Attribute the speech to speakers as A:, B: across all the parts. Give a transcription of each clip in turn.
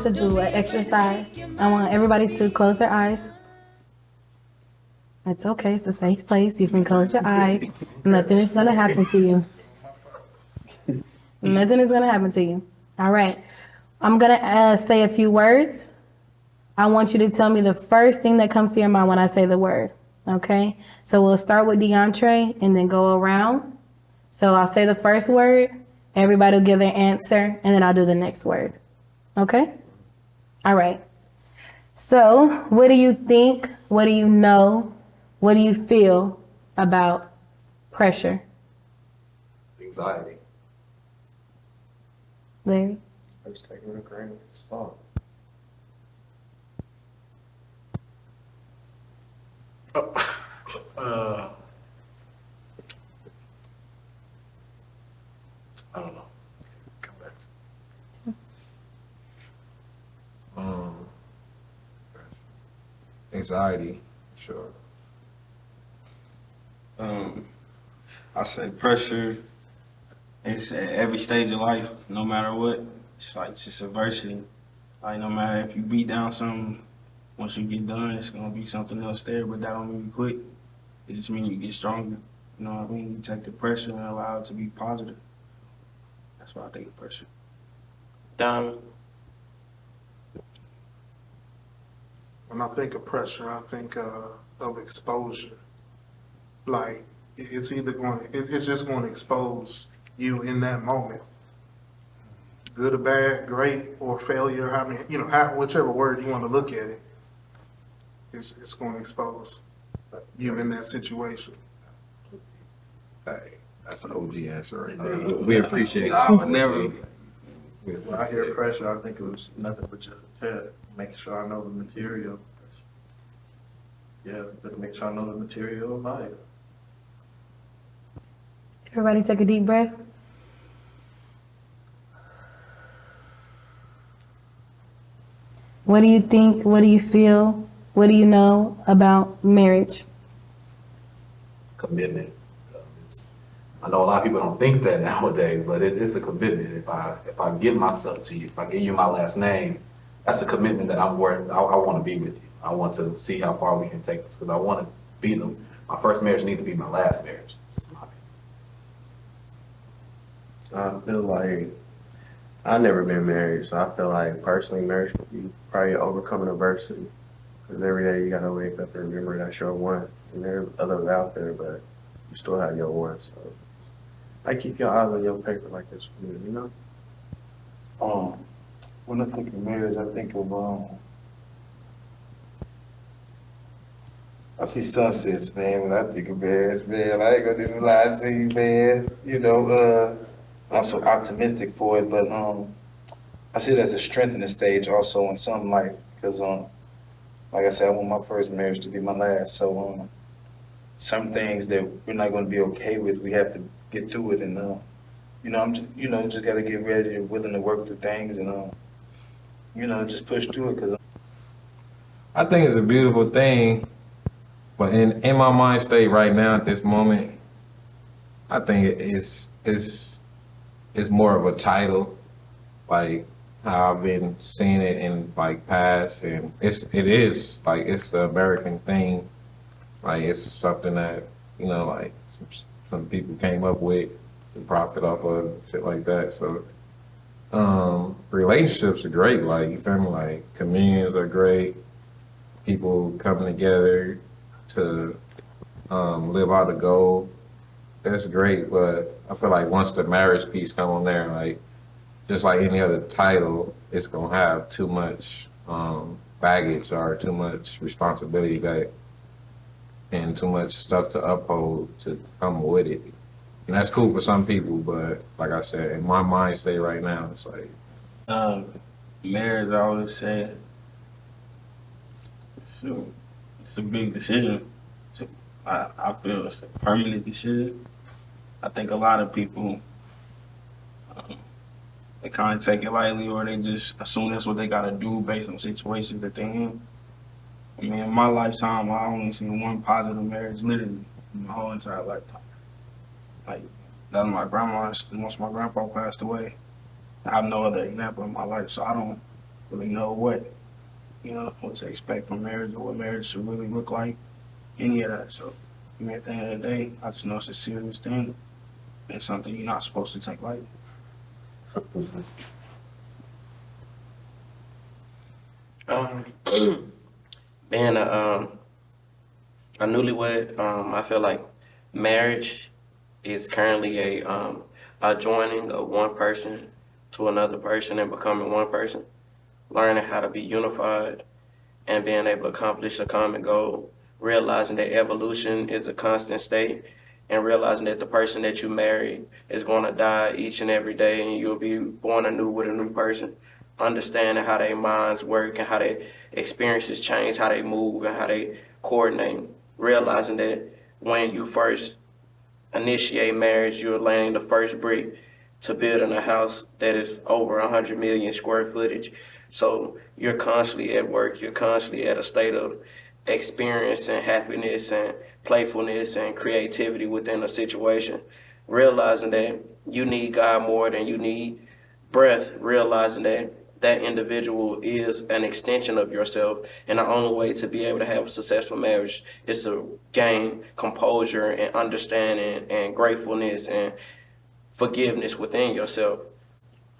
A: to do an exercise. I want everybody to close their eyes. It's okay. It's a safe place. You can close your eyes. Nothing is going to happen to you. Nothing is going to happen to you. All right. I'm going to say a few words. I want you to tell me the first thing that comes to your mind when I say the word. Okay? So we'll start with DeAndre and then go around. So I'll say the first word. Everybody will give their answer. And then I'll do the next word. Okay? All right. So what do you think? What do you know? What do you feel about pressure?
B: Anxiety.
A: Larry?
B: I just take it with a grain of salt. I don't know. Come back to
C: Anxiety, sure.
D: I say pressure. It's at every stage of life, no matter what. It's like just adversity. Like no matter if you beat down something, once you get done, it's gonna be something else there. But that don't mean you quit. It just means you get stronger. You know what I mean? You take the pressure and allow it to be positive. That's why I think of pressure.
B: Diamond.
E: When I think of pressure, I think of exposure. Like it's either going, it's just going to expose you in that moment, good or bad, great or failure. I mean, whichever word you want to look at it, it's going to expose you in that situation.
C: Hey, that's an OG answer right there. We appreciate it.
D: I would never.
F: When I hear pressure, I think it was nothing but just a test, making sure I know the material. Yeah, but make sure I know the material of it.
A: Everybody take a deep breath. What do you think? What do you feel? What do you know about marriage?
B: Commitment. I know a lot of people don't think that nowadays, but it's a commitment. If I give myself to you, if I give you my last name, that's a commitment that I'm worth. I want to be with you. I want to see how far we can take this because I want to be them. My first marriage needs to be my last marriage. Just my opinion.
F: I feel like I've never been married, so I feel like personally marriage would be probably overcoming adversity. Because every day you gotta wake up and remember that's your one. And there's others out there, but you still have your one. So I keep your eyes on your paper like this for me, you know?
G: When I think of marriage, I think of I see sunsets, man. When I think of marriage, man, I ain't gonna even lie to you, man. I'm so optimistic for it, but I see it as a strengthening stage also in some life because like I said, I want my first marriage to be my last. So some things that we're not gonna be okay with, we have to get through it, and I'm just gotta get ready and willing to work through things, and just push through it because.
C: I think it's a beautiful thing, but in my mind state right now at this moment, I think it's more of a title, like how I've been seeing it in like past, and it is like it's the American thing, like it's something that like some people came up with to profit off of shit like that. So relationships are great, like you feel me, like communions are great, people coming together to live out a goal. That's great, but I feel like once the marriage piece come on there, like just like any other title, it's gonna have too much baggage or too much responsibility and too much stuff to uphold to come with it. And that's cool for some people, but like I said, in my mind state right now, it's like
D: Marriage, I always say, shoot, it's a big decision. I feel it's a permanent decision. I think a lot of people, they kind of take it lightly, or they just assume that's what they got to do based on situations that they're in. I mean, in my lifetime, I only seen one positive marriage, literally, in my whole entire lifetime. Like, that was my grandma, once my grandpa passed away. I have no other example in my life, so I don't really know what to expect from marriage or what marriage should really look like, any of that. So, I mean, at the end of the day, I just know it's a serious thing and something you're not supposed to take lightly.
H: Um, being a newlywed, I feel like marriage is currently a joining of one person to another person and becoming one person, learning how to be unified and being able to accomplish a common goal, realizing that evolution is a constant state, and realizing that the person that you marry is going to die each and every day, and you'll be born anew with a new person. Understanding how their minds work and how their experiences change, how they move, and how they coordinate. Realizing that when you first initiate marriage, you're laying the first brick to building a house that is over 100 million square footage. So you're constantly at work, you're constantly at a state of experience and happiness and playfulness and creativity within a situation. Realizing that you need God more than you need breath, realizing that that individual is an extension of yourself, and the only way to be able to have a successful marriage is to gain composure and understanding and gratefulness and forgiveness within yourself.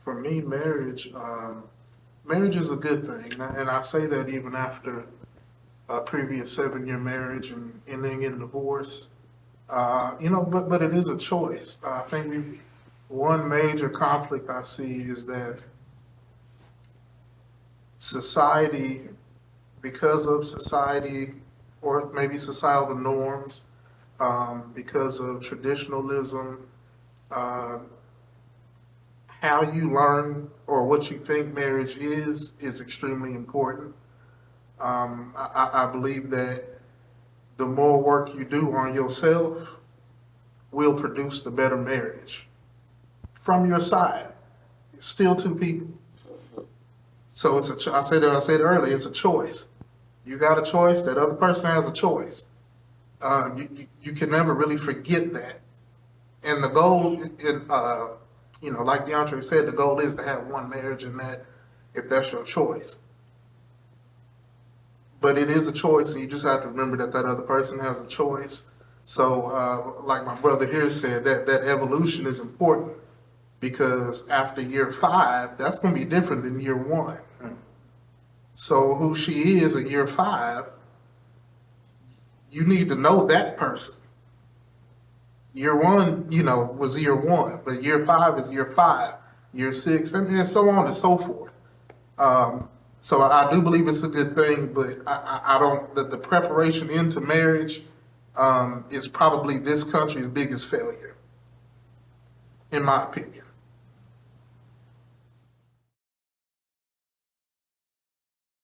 E: For me, marriage is a good thing, and I say that even after a previous 7-year marriage and ending in divorce. But it is a choice. I think one major conflict I see is that society, because of society or maybe societal norms, because of traditionalism, uh, how you learn or what you think marriage is extremely important. I believe that the more work you do on yourself will produce the better marriage from your side. It's still two people. So I said earlier, it's a choice. You got a choice, that other person has a choice. You can never really forget that. And the goal, like DeAndre said, the goal is to have one marriage, and that, if that's your choice. But it is a choice, and you just have to remember that that other person has a choice. So, like my brother here said, that evolution is important, because after year 5, that's going to be different than year 1. So who she is in year 5, you need to know that person. Year 1, was year 1, but year 5 is year 5, year 6, and so on and so forth. So I do believe it's a good thing, but I don't. The preparation into marriage is probably this country's biggest failure, in my opinion.